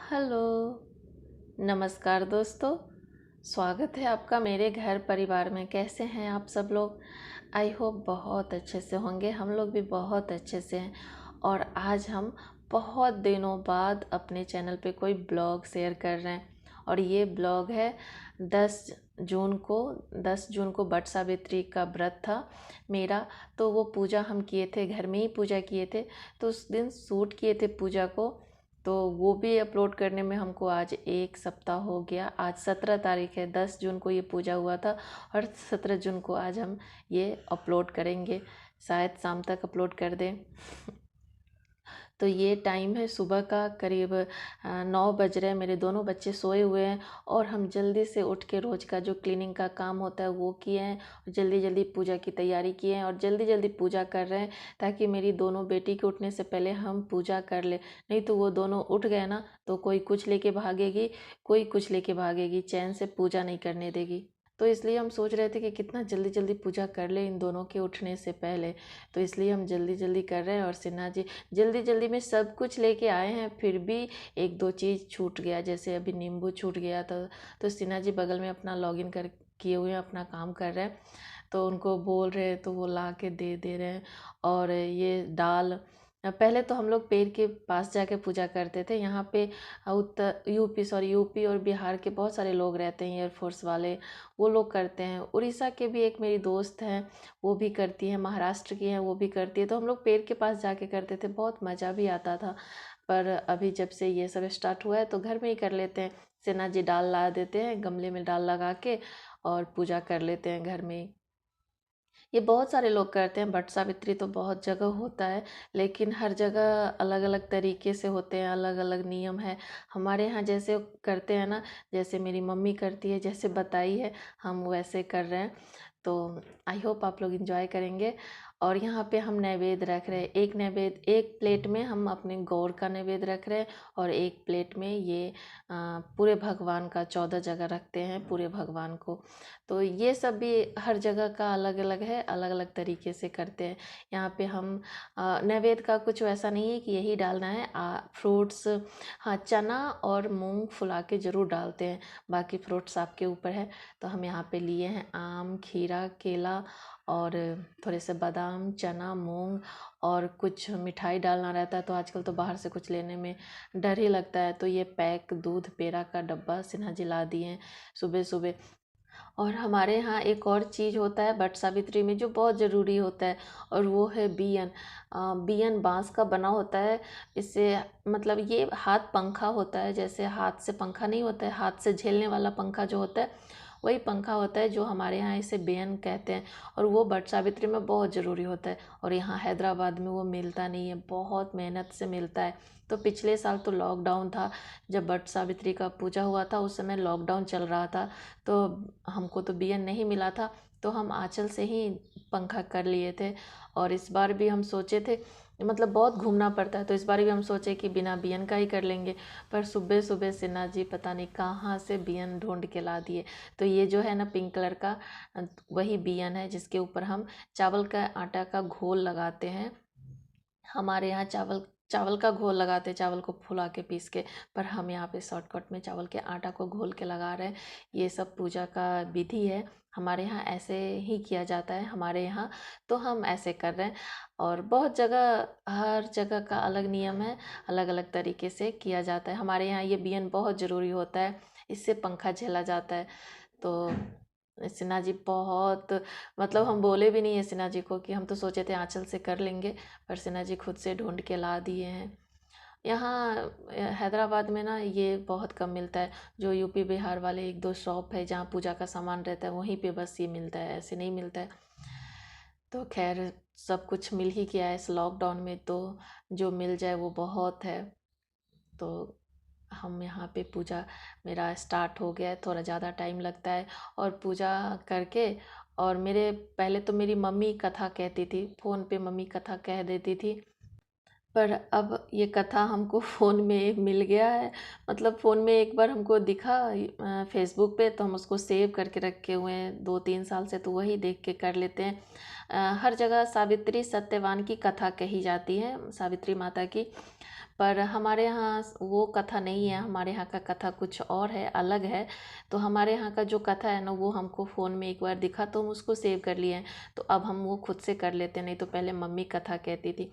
Hello, नमस्कार दोस्तों। स्वागत है आपका मेरे घर परिवार में। कैसे हैं आप सब लोग? आई होप बहुत अच्छे से होंगे। हम लोग भी बहुत अच्छे से हैं। और आज हम बहुत दिनों बाद अपने चैनल पे कोई ब्लॉग शेयर कर रहे हैं। और ये ब्लॉग है 10 जून को 10 जून को वट सावित्री का व्रत था मेरा। तो वो पूजा हम किए थे, घर में ही पूजा किए थे। तो उस दिन शूट किए थे पूजा को। तो वो भी अपलोड करने में हमको आज 1 सप्ताह हो गया। आज 17 तारीख है, 10 जून को ये पूजा हुआ था और 17 जून को आज हम ये अपलोड करेंगे। शायद शाम तक अपलोड कर दें। तो ये टाइम है सुबह का, करीब 9 बज रहे हैं। मेरे दोनों बच्चे सोए हुए हैं और हम जल्दी से उठ के रोज़ का जो क्लीनिंग का काम होता है वो किए हैं। जल्दी जल्दी पूजा की तैयारी किए हैं और जल्दी जल्दी पूजा कर रहे हैं, ताकि मेरी दोनों बेटी के उठने से पहले हम पूजा कर ले। नहीं तो वो दोनों उठ गए ना तो कोई कुछ लेके भागेगी, कोई कुछ लेके भागेगी, चैन से पूजा नहीं करने देगी। तो इसलिए हम सोच रहे थे कि कितना जल्दी जल्दी पूजा कर ले इन दोनों के उठने से पहले। तो इसलिए हम जल्दी जल्दी कर रहे हैं। और सिन्हा जी जल्दी जल्दी में सब कुछ लेके आए हैं, फिर भी एक दो चीज़ छूट गया। जैसे अभी नींबू छूट गया था, तो सिन्हा जी बगल में अपना लॉगिन कर किए हुए हैं, अपना काम कर रहे हैं। तो उनको बोल रहे हैं तो वो ला के दे दे रहे हैं। और ये दाल, पहले तो हम लोग पेड़ के पास जाके पूजा करते थे। यहाँ पे यूपी और बिहार के बहुत सारे लोग रहते हैं, एयरफोर्स वाले, वो लोग करते हैं। उड़ीसा के भी एक मेरी दोस्त हैं, वो भी करती है। महाराष्ट्र की हैं, वो भी करती है। तो हम लोग पेड़ के पास जाके करते थे, बहुत मज़ा भी आता था। पर अभी जब से ये सब स्टार्ट हुआ है तो घर में ही कर लेते हैं। सेना जी डाल ला देते हैं, गमले में डाल लगा के और पूजा कर लेते हैं घर में ही। ये बहुत सारे लोग करते हैं। वट सावित्री तो बहुत जगह होता है, लेकिन हर जगह अलग अलग तरीके से होते हैं, अलग अलग नियम है। हमारे यहाँ जैसे करते हैं ना, जैसे मेरी मम्मी करती है, जैसे बताई है, हम वैसे कर रहे हैं। तो आई होप आप लोग इंजॉय करेंगे। और यहाँ पे हम नैवेद्य रख रहे हैं। एक नैवेद्य, एक प्लेट में हम अपने गौर का नैवेद्य रख रहे हैं और एक प्लेट में ये पूरे भगवान का 14 जगह रखते हैं पूरे भगवान को। तो ये सब भी हर जगह का अलग अलग है, अलग अलग तरीके से करते हैं। यहाँ पे हम नैवेद्य का कुछ वैसा नहीं है कि यही डालना है। फ्रूट्स, हाँ, चना और मूंग फुला के ज़रूर डालते हैं, बाकी फ्रूट्स आपके ऊपर है। तो हम यहाँ पे लिए हैं आम, खीरा, केला और थोड़े से बादाम, चना, मूंग और कुछ मिठाई डालना रहता है। तो आजकल तो बाहर से कुछ लेने में डर ही लगता है। तो ये पैक दूध पेड़ा का डब्बा सिन्हा जी ला दिए हैं सुबह सुबह। और हमारे यहाँ एक और चीज़ होता है वट सावित्री में जो बहुत ज़रूरी होता है, और वो है बियन। बियन बांस का बना होता है। इससे मतलब ये हाथ पंखा होता है, जैसे हाथ से पंखा नहीं होता है, हाथ से झेलने वाला पंखा जो होता है वही पंखा होता है, जो हमारे यहाँ इसे बेयन कहते हैं। और वो वट सावित्री में बहुत ज़रूरी होता है। और यहाँ हैदराबाद में वो मिलता नहीं है, बहुत मेहनत से मिलता है। तो पिछले साल तो लॉकडाउन था, जब वट सावित्री का पूजा हुआ था उस समय लॉकडाउन चल रहा था। तो हमको तो बियन नहीं मिला था, तो हम आंचल से ही पंखा कर लिए थे। और इस बार भी हम सोचे थे, मतलब बहुत घूमना पड़ता है, तो इस बार भी हम सोचे कि बिना बियन का ही कर लेंगे। पर सुबह सुबह सिन्हा जी पता नहीं कहाँ से बियन ढूंढ के ला दिए। तो ये जो है ना पिंक कलर का, वही बियन है जिसके ऊपर हम चावल का आटा का घोल लगाते हैं। हमारे यहाँ चावल चावल का घोल लगाते हैं, चावल को फुला के पीस के। पर हम यहाँ पे शॉर्टकट में चावल के आटा को घोल के लगा रहे हैं। ये सब पूजा का विधि है, हमारे यहाँ ऐसे ही किया जाता है हमारे यहाँ। तो हम ऐसे कर रहे हैं। और बहुत जगह, हर जगह का अलग नियम है, अलग अलग तरीके से किया जाता है। हमारे यहाँ ये बियन बहुत ज़रूरी होता है, इससे पंखा झेला जाता है। तो सिन्हा जी बहुत, मतलब हम बोले भी नहीं है सिन्हा जी को कि हम तो सोचे थे आंचल से कर लेंगे, पर सिन्हा जी खुद से ढूंढ के ला दिए हैं। यहाँ हैदराबाद में ना ये बहुत कम मिलता है। जो यूपी बिहार वाले एक दो शॉप है जहाँ पूजा का सामान रहता है, वहीं पे बस ये मिलता है, ऐसे नहीं मिलता है। तो खैर, सब कुछ मिल ही गया है इस लॉकडाउन में, तो जो मिल जाए वो बहुत है। तो हम यहाँ पे पूजा मेरा स्टार्ट हो गया है। थोड़ा ज़्यादा टाइम लगता है और पूजा करके, और मेरे पहले तो मेरी मम्मी कथा कहती थी, फ़ोन पे मम्मी कथा कह देती थी। पर अब ये कथा हमको फ़ोन में मिल गया है। मतलब फ़ोन में एक बार हमको दिखा फेसबुक पे, तो हम उसको सेव करके रखे हुए हैं 2-3 साल से, तो वही देख के कर लेते हैं। हर जगह सावित्री सत्यवान की कथा कही जाती है, सावित्री माता की। पर हमारे यहाँ वो कथा नहीं है, हमारे यहाँ का कथा कुछ और है, अलग है। तो हमारे यहाँ का जो कथा है ना, वो हमको फ़ोन में एक बार दिखा तो हम उसको सेव कर लिए हैं, तो अब हम वो खुद से कर लेते हैं, नहीं तो पहले मम्मी कथा कहती थी।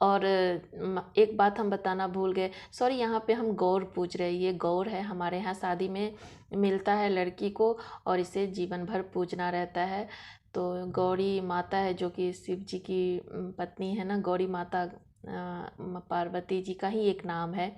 और एक बात हम बताना भूल गए, सॉरी, यहाँ पे हम गौर पूज रहे हैं। ये गौर है, हमारे यहाँ शादी में मिलता है लड़की को और इसे जीवन भर पूजना रहता है। तो गौरी माता है जो कि शिव जी की पत्नी है ना, गौरी माता पार्वती जी का ही एक नाम है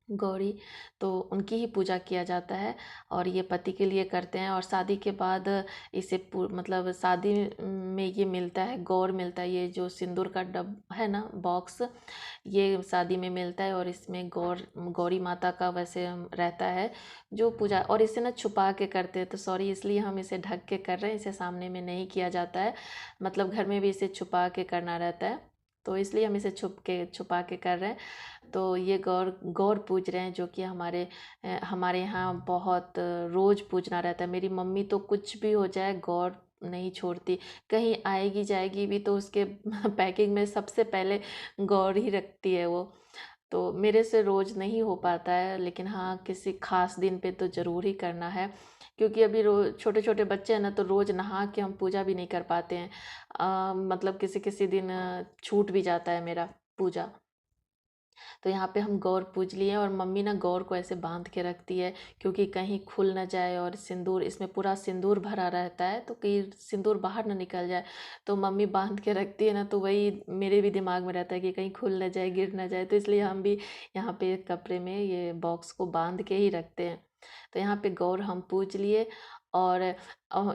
गौरी। तो उनकी ही पूजा किया जाता है और ये पति के लिए करते हैं। और शादी के बाद इसे मतलब शादी में ये मिलता है, गौर मिलता है, ये जो सिंदूर का डब है ना, बॉक्स, ये शादी में मिलता है और इसमें गौरी माता का वैसे रहता है जो पूजा। और इसे ना छुपा के करते हैं, तो सॉरी, इसलिए हम इसे ढक के कर रहे हैं, इसे सामने में नहीं किया जाता है। मतलब घर में भी इसे छुपा के करना रहता है, तो इसलिए हम इसे छुपा के कर रहे हैं। तो ये गौर गौर पूज रहे हैं, जो कि हमारे यहाँ बहुत रोज़ पूजना रहता है। मेरी मम्मी तो कुछ भी हो जाए गौर नहीं छोड़ती, कहीं आएगी जाएगी भी तो उसके पैकिंग में सबसे पहले गौर ही रखती है वो। तो मेरे से रोज़ नहीं हो पाता है, लेकिन हाँ, किसी खास दिन पे तो ज़रूर ही करना है, क्योंकि अभी रोज छोटे छोटे बच्चे हैं ना, तो रोज़ नहा के हम पूजा भी नहीं कर पाते हैं। मतलब किसी किसी दिन छूट भी जाता है मेरा पूजा। तो यहाँ पे हम गौर पूज लिए, और मम्मी ना गौर को ऐसे बांध के रखती है, क्योंकि कहीं खुल ना जाए, और सिंदूर, इसमें पूरा सिंदूर भरा रहता है, तो कहीं सिंदूर बाहर ना निकल जाए। तो मम्मी बांध के रखती है ना, तो वही मेरे भी दिमाग में रहता है कि कहीं खुल ना जाए, गिर ना जाए, तो इसलिए हम भी यहाँ पे कपड़े में ये बॉक्स को बांध के ही रखते हैं। तो यहाँ पे गौर हम पूज लिए। और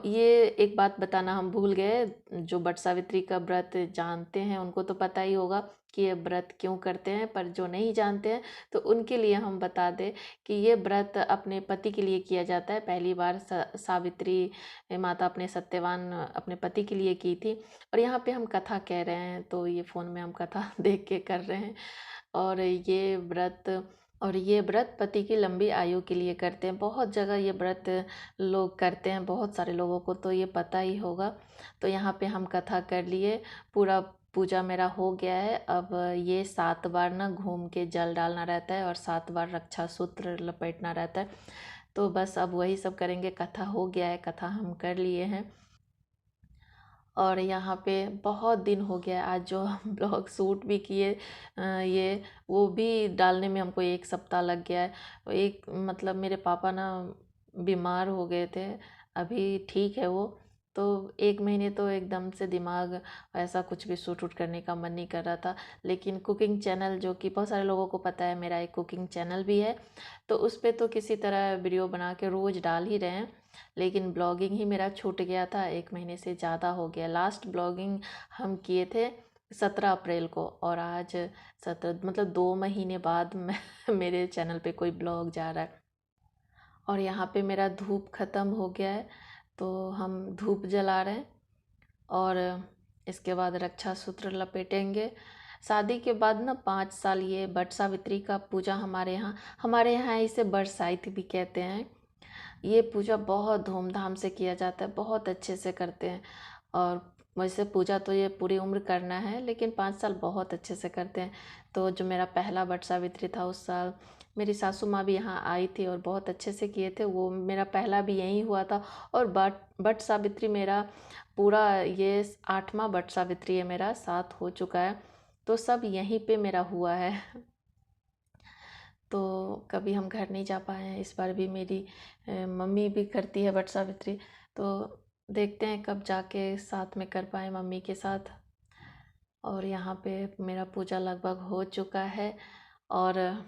ये एक बात बताना हम भूल गए, जो बट सावित्री का व्रत जानते हैं उनको तो पता ही होगा कि ये व्रत क्यों करते हैं, पर जो नहीं जानते हैं तो उनके लिए हम बता दें कि ये व्रत अपने पति के लिए किया जाता है। पहली बार सावित्री माता अपने सत्यवान अपने पति के लिए की थी। और यहाँ पे हम कथा कह रहे हैं, तो ये फ़ोन में हम कथा देख के कर रहे हैं। और ये व्रत पति की लंबी आयु के लिए करते हैं। बहुत जगह ये व्रत लोग करते हैं, बहुत सारे लोगों को तो ये पता ही होगा। तो यहाँ पे हम कथा कर लिए, पूरा पूजा मेरा हो गया है। अब ये 7 बार ना घूम के जल डालना रहता है और 7 बार रक्षा सूत्र लपेटना रहता है। तो बस अब वही सब करेंगे, कथा हो गया है, कथा हम कर लिए हैं। और यहाँ पे बहुत दिन हो गया आज जो हम ब्लॉग शूट भी किए, ये वो भी डालने में हमको 1 सप्ताह लग गया है। एक मतलब मेरे पापा ना बीमार हो गए थे, अभी ठीक है वो। तो 1 महीने तो एकदम से दिमाग, ऐसा कुछ भी शूट करने का मन नहीं कर रहा था। लेकिन कुकिंग चैनल, जो कि बहुत सारे लोगों को पता है, मेरा एक कुकिंग चैनल भी है, तो उस पर तो किसी तरह वीडियो बना के रोज़ डाल ही रहे हैं। लेकिन ब्लॉगिंग ही मेरा छूट गया था, 1 महीने से ज़्यादा हो गया। लास्ट ब्लॉगिंग हम किए थे 17 अप्रैल को, और आज 17 मतलब 2 महीने बाद मैं मेरे चैनल पे कोई ब्लॉग जा रहा है। और यहाँ पे मेरा धूप ख़त्म हो गया है, तो हम धूप जला रहे हैं और इसके बाद रक्षा सूत्र लपेटेंगे। शादी के बाद ना 5 साल ये बट सावित्री का पूजा हमारे यहाँ इसे बरसाइत भी कहते हैं। ये पूजा बहुत धूमधाम से किया जाता है, बहुत अच्छे से करते हैं। और वैसे पूजा तो ये पूरी उम्र करना है, लेकिन 5 साल बहुत अच्छे से करते हैं। तो जो मेरा पहला बट सावित्री था, उस साल मेरी सासू माँ भी यहाँ आई थी और बहुत अच्छे से किए थे। वो मेरा पहला भी यहीं हुआ था। और बट सावित्री मेरा पूरा ये 8वां बट सावित्री है मेरा, 7 हो चुका है, तो सब यहीं पे मेरा हुआ है। तो कभी हम घर नहीं जा पाए हैं। इस बार भी मेरी मम्मी भी करती है वट सावित्री, तो देखते हैं कब जाके साथ में कर पाए मम्मी के साथ। और यहाँ पे मेरा पूजा लगभग हो चुका है, और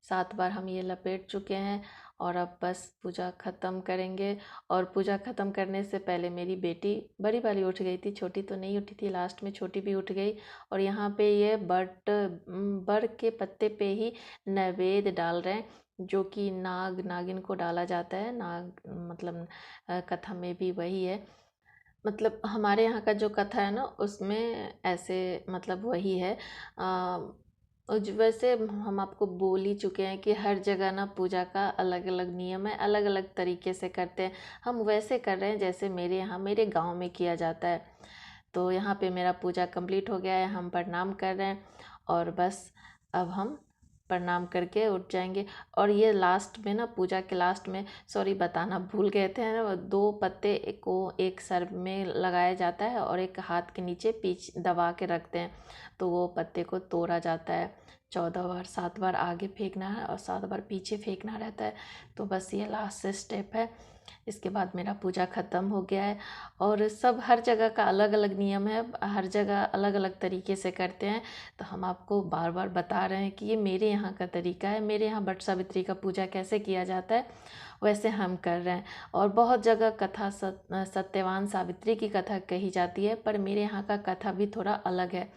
7 बार हम ये लपेट चुके हैं, और अब बस पूजा ख़त्म करेंगे। और पूजा ख़त्म करने से पहले मेरी बेटी बड़ी वाली उठ गई थी, छोटी तो नहीं उठी थी, लास्ट में छोटी भी उठ गई। और यहाँ पे ये बर के पत्ते पे ही नैवेद्य डाल रहे हैं, जो कि नाग नागिन को डाला जाता है। नाग मतलब कथा में भी वही है। मतलब हमारे यहाँ का जो कथा है ना, उसमें ऐसे मतलब वही है। वैसे हम आपको बोल ही चुके हैं कि हर जगह ना पूजा का अलग अलग नियम है, अलग अलग तरीके से करते हैं। हम वैसे कर रहे हैं जैसे मेरे यहाँ मेरे गांव में किया जाता है। तो यहाँ पे मेरा पूजा कंप्लीट हो गया है, हम प्रणाम कर रहे हैं और बस अब हम प्रणाम करके उठ जाएंगे। और ये लास्ट में ना, पूजा के लास्ट में, सॉरी बताना भूल गए थे ना, 2 पत्ते को एक सर में लगाया जाता है और एक हाथ के नीचे पीछे दबा के रखते हैं, तो वो पत्ते को तोड़ा जाता है। 14 बार, 7 बार आगे फेंकना है और 7 बार पीछे फेंकना रहता है। तो बस ये लास्ट स्टेप है। इसके बाद मेरा पूजा ख़त्म हो गया है। और सब हर जगह का अलग अलग नियम है, हर जगह अलग अलग तरीके से करते हैं। तो हम आपको बार बार बता रहे हैं कि ये मेरे यहाँ का तरीका है, मेरे यहाँ वट सावित्री का पूजा कैसे किया जाता है वैसे हम कर रहे हैं। और बहुत जगह कथा सत्यवान सावित्री की कथा कही जाती है, पर मेरे यहाँ का कथा भी थोड़ा अलग है।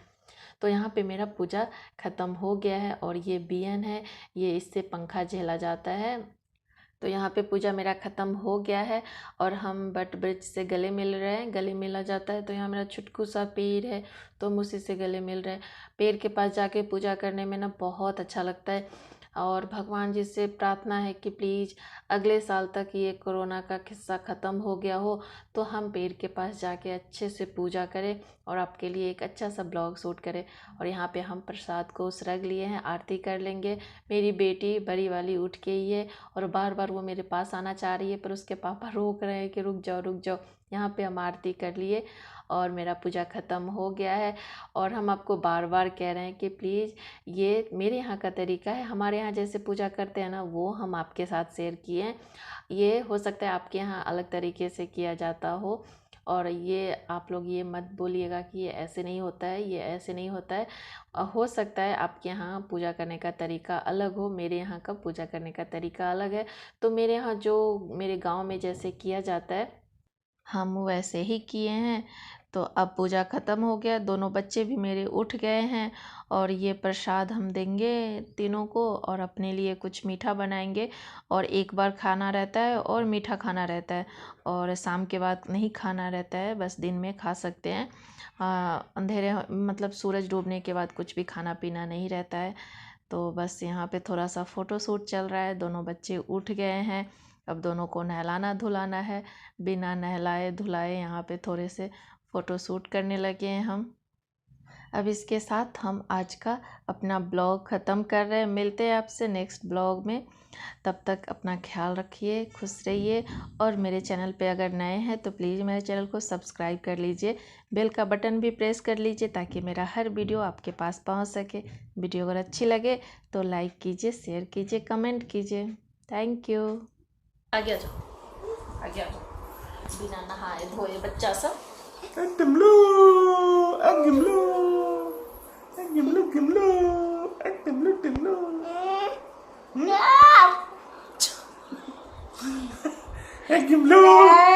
तो यहाँ पे मेरा पूजा ख़त्म हो गया है। और ये बियन है, ये इससे पंखा झेला जाता है। तो यहाँ पे पूजा मेरा ख़त्म हो गया है। और हम बट ब्रिज से गले मिल रहे हैं, गले मिला जाता है। तो यहाँ मेरा छुटकू सा पेड़ है, तो हम उसी से गले मिल रहे हैं। पेड़ के पास जाके पूजा करने में ना बहुत अच्छा लगता है। और भगवान जी से प्रार्थना है कि प्लीज़ अगले साल तक ये कोरोना का किस्सा ख़त्म हो गया हो, तो हम पेड़ के पास जाके अच्छे से पूजा करें और आपके लिए एक अच्छा सा ब्लॉग शूट करें। और यहाँ पे हम प्रसाद को रख लिए हैं, आरती कर लेंगे। मेरी बेटी बड़ी वाली उठ के ही है और बार बार वो मेरे पास आना चाह रही है, पर उसके पापा रोक रहे हैं कि रुक जाओ रुक जाओ। यहाँ पे हम आरती कर लिए और मेरा पूजा ख़त्म हो गया है। और हम आपको बार बार कह रहे हैं कि प्लीज़ ये मेरे यहाँ का तरीका है, हमारे यहाँ जैसे पूजा करते हैं ना वो हम आपके साथ शेयर किए हैं। ये हो सकता है आपके यहाँ अलग तरीके से किया जाता हो, और ये आप लोग ये मत बोलिएगा कि ये ऐसे नहीं होता है, ये ऐसे नहीं होता है। हो सकता है आपके यहाँ पूजा करने का तरीका अलग हो, मेरे यहाँ का पूजा करने का तरीका अलग है। तो मेरे यहाँ जो मेरे गांव में जैसे किया जाता है हम वैसे ही किए हैं। तो अब पूजा ख़त्म हो गया, दोनों बच्चे भी मेरे उठ गए हैं। और ये प्रसाद हम देंगे तीनों को और अपने लिए कुछ मीठा बनाएंगे। और एक बार खाना रहता है और मीठा खाना रहता है, और शाम के बाद नहीं खाना रहता है, बस दिन में खा सकते हैं। अंधेरे मतलब सूरज डूबने के बाद कुछ भी खाना पीना नहीं रहता है। तो बस यहाँ पे थोड़ा सा फ़ोटो शूट चल रहा है, दोनों बच्चे उठ गए हैं। अब दोनों को नहलाना धुलाना है। बिना नहलाए धुलाए यहाँ पे थोड़े से फ़ोटो शूट करने लगे हैं हम। अब इसके साथ हम आज का अपना ब्लॉग ख़त्म कर रहे हैं। मिलते हैं आपसे नेक्स्ट ब्लॉग में। तब तक अपना ख्याल रखिए, खुश रहिए। और मेरे चैनल पे अगर नए हैं तो प्लीज़ मेरे चैनल को सब्सक्राइब कर लीजिए, बेल का बटन भी प्रेस कर लीजिए ताकि मेरा हर वीडियो आपके पास पहुंच सके। वीडियो अगर अच्छी लगे तो लाइक कीजिए, शेयर कीजिए, कमेंट कीजिए। Thank you. आगे आ जाओ, आगे आ जाओ। बिना नहाए धोए बच्चा सब गिमलो, गिमलो, गिमलो, गिमलो, गिमलो, गिमलो, गिमलो।